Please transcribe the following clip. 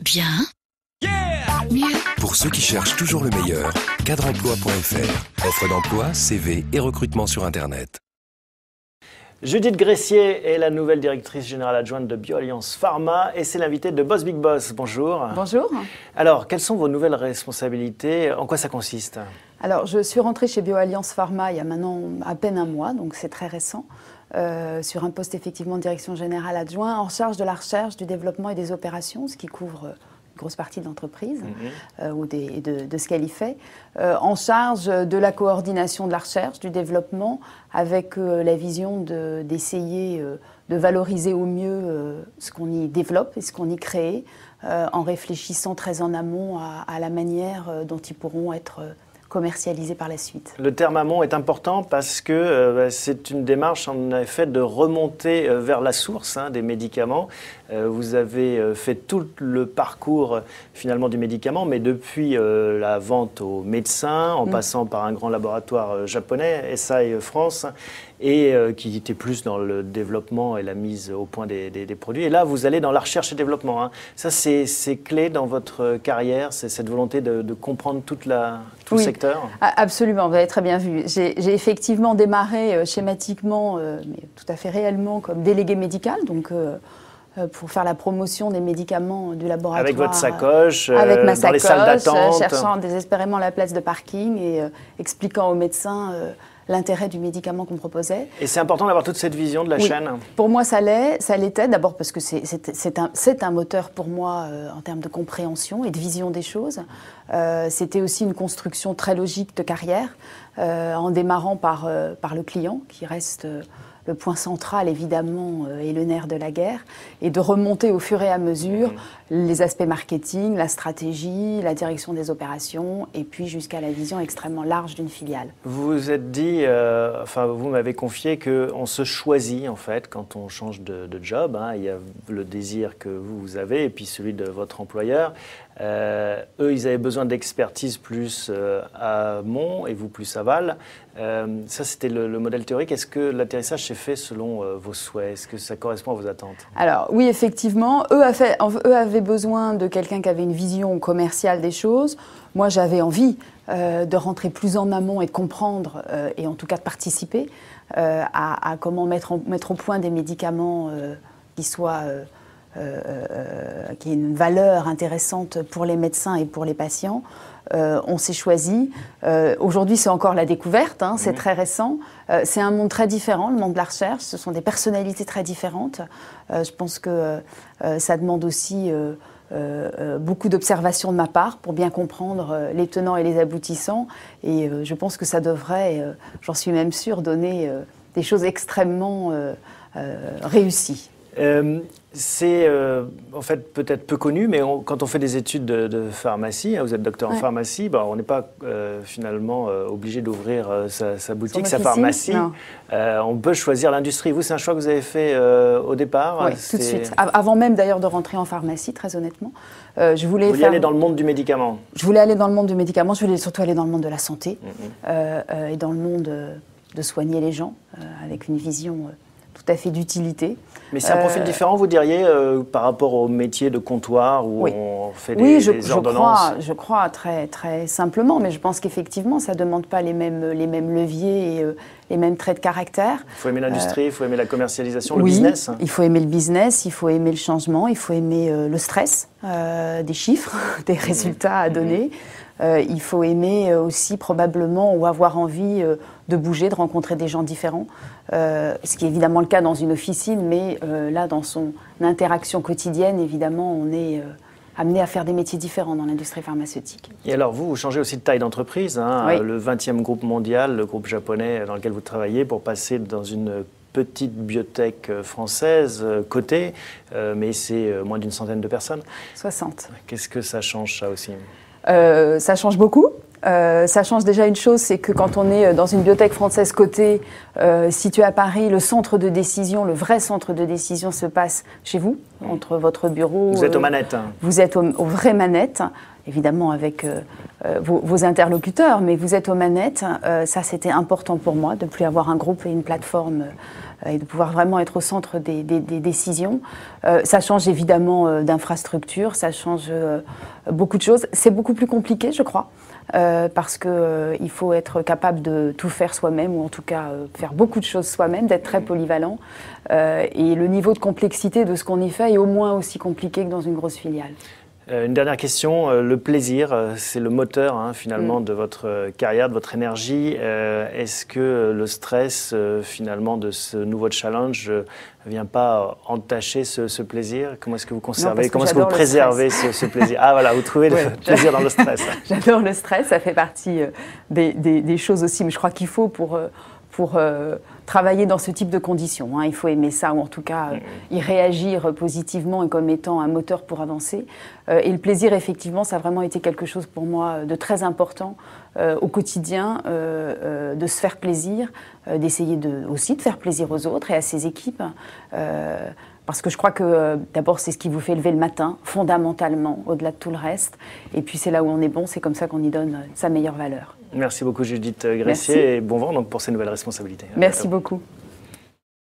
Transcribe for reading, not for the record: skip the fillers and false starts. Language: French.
Bien. Mieux. Pour ceux qui cherchent toujours le meilleur, cadreemploi.fr. Offre d'emploi, CV et recrutement sur Internet. Judith Gressier est la nouvelle directrice générale adjointe de BioAlliance Pharma et c'est l'invitée de Boss Big Boss. Bonjour. Bonjour. Alors, quelles sont vos nouvelles responsabilités? En quoi ça consiste? Alors, je suis rentrée chez BioAlliance Pharma il y a maintenant à peine un mois, donc c'est très récent, sur un poste effectivement de direction générale adjoint en charge de la recherche, du développement et des opérations, ce qui couvre une grosse partie de l'entreprise ou de ce qu'elle y fait, en charge de la coordination de la recherche, du développement, avec la vision d'essayer de valoriser au mieux ce qu'on y développe et ce qu'on y crée, en réfléchissant très en amont à la manière dont ils pourront être commercialisés par la suite. Le terme amont est important parce que c'est une démarche en effet de remonter vers la source des médicaments. Vous avez fait tout le parcours finalement du médicament, mais depuis la vente aux médecins, en passant par un grand laboratoire japonais, Eisai France, et qui était plus dans le développement et la mise au point des produits. Et là, vous allez dans la recherche et développement. Ça, c'est clé dans votre carrière, c'est cette volonté de comprendre tout le secteur. Absolument, vous avez très bien vu. J'ai effectivement démarré schématiquement, mais tout à fait réellement, comme délégué médical, donc pour faire la promotion des médicaments du laboratoire. Avec votre sacoche, avec ma dans les sacoche, salles d'attente. Cherchant désespérément la place de parking et expliquant aux médecins l'intérêt du médicament qu'on proposait. Et c'est important d'avoir toute cette vision de la chaîne. Pour moi, ça l'était, d'abord parce que c'est un moteur pour moi en termes de compréhension et de vision des choses. C'était aussi une construction très logique de carrière, en démarrant par le client, qui reste le point central, évidemment, et le nerf de la guerre, et de remonter au fur et à mesure les aspects marketing, la stratégie, la direction des opérations, et puis jusqu'à la vision extrêmement large d'une filiale. Vous vous êtes dit, vous m'avez confié qu'on se choisit, en fait, quand on change de job. Il y a le désir que vous avez, et puis celui de votre employeur. Eux, ils avaient besoin d'expertise plus amont et vous plus aval. Ça, c'était le modèle théorique. Est-ce que l'atterrissage s'est fait selon vos souhaits? Est-ce que ça correspond à vos attentes? Alors oui, effectivement, eux avaient besoin de quelqu'un qui avait une vision commerciale des choses. Moi, j'avais envie de rentrer plus en amont et de comprendre, et en tout cas de participer à comment mettre au point des médicaments qui soient... qui ait une valeur intéressante pour les médecins et pour les patients. On s'est choisi. Aujourd'hui, c'est encore la découverte, c'est très récent. C'est un monde très différent, le monde de la recherche. Ce sont des personnalités très différentes. Je pense que ça demande aussi beaucoup d'observation de ma part pour bien comprendre les tenants et les aboutissants. Et je pense que ça devrait, j'en suis même sûre, donner des choses extrêmement réussies. C'est en fait peut-être peu connu, mais quand on fait des études de pharmacie, vous êtes docteur en pharmacie, on n'est pas finalement obligé d'ouvrir sa boutique, sa pharmacie. On peut choisir l'industrie. Vous, c'est un choix que vous avez fait au départ? Oui, tout de suite. Avant même d'ailleurs de rentrer en pharmacie, très honnêtement. Vous vouliez aller dans le monde du médicament? Je voulais aller dans le monde du médicament, je voulais surtout aller dans le monde de la santé et dans le monde de soigner les gens avec une vision... tout à fait d'utilité. Mais c'est un profil différent, vous diriez, par rapport au métier de comptoir où on fait des ordonnances? Je crois très, très simplement, mais je pense qu'effectivement, ça ne demande pas les mêmes leviers et les mêmes traits de caractère. Il faut aimer l'industrie, il faut aimer la commercialisation, le business. Il faut aimer le business, il faut aimer le changement, il faut aimer le stress, des chiffres, des résultats à donner. Il faut aimer aussi probablement ou avoir envie de bouger, de rencontrer des gens différents, ce qui est évidemment le cas dans une officine, mais là, dans son interaction quotidienne, évidemment, on est amené à faire des métiers différents dans l'industrie pharmaceutique. Et alors vous changez aussi de taille d'entreprise, le 20e groupe mondial, le groupe japonais dans lequel vous travaillez, pour passer dans une petite biotech française cotée, mais c'est moins d'une centaine de personnes. 60. Qu'est-ce que ça change, ça aussi? Ça change beaucoup. Ça change déjà une chose, c'est que quand on est dans une biotech française cotée, située à Paris, le centre de décision, le vrai centre de décision se passe chez vous, entre votre bureau. Vous êtes aux manettes. Vous êtes aux vraies manettes, évidemment avec vos interlocuteurs, mais vous êtes aux manettes. Ça, c'était important pour moi, de ne plus avoir un groupe et une plateforme et de pouvoir vraiment être au centre des décisions. Ça change évidemment d'infrastructure, ça change beaucoup de choses. C'est beaucoup plus compliqué, je crois, parce qu'il faut être capable de tout faire soi-même, ou en tout cas faire beaucoup de choses soi-même, d'être très polyvalent. Et le niveau de complexité de ce qu'on y fait est au moins aussi compliqué que dans une grosse filiale. Une dernière question, le plaisir, c'est le moteur finalement de votre carrière, de votre énergie. Est-ce que le stress finalement de ce nouveau challenge ne vient pas entacher ce plaisir? Comment est-ce que vous conservez, comment est-ce que vous préservez ce plaisir? Ah voilà, vous trouvez le plaisir dans le stress. J'adore le stress, ça fait partie des choses aussi, mais je crois qu'il faut pour travailler dans ce type de conditions. Il faut aimer ça, ou en tout cas y réagir positivement et comme étant un moteur pour avancer. Et le plaisir, effectivement, ça a vraiment été quelque chose pour moi de très important au quotidien, de se faire plaisir, d'essayer aussi de faire plaisir aux autres et à ses équipes. Parce que je crois que d'abord c'est ce qui vous fait lever le matin, fondamentalement, au-delà de tout le reste. Et puis c'est là où on est bon, c'est comme ça qu'on y donne sa meilleure valeur. Merci beaucoup Judith Gressier et bon vent donc, pour ces nouvelles responsabilités. Merci beaucoup.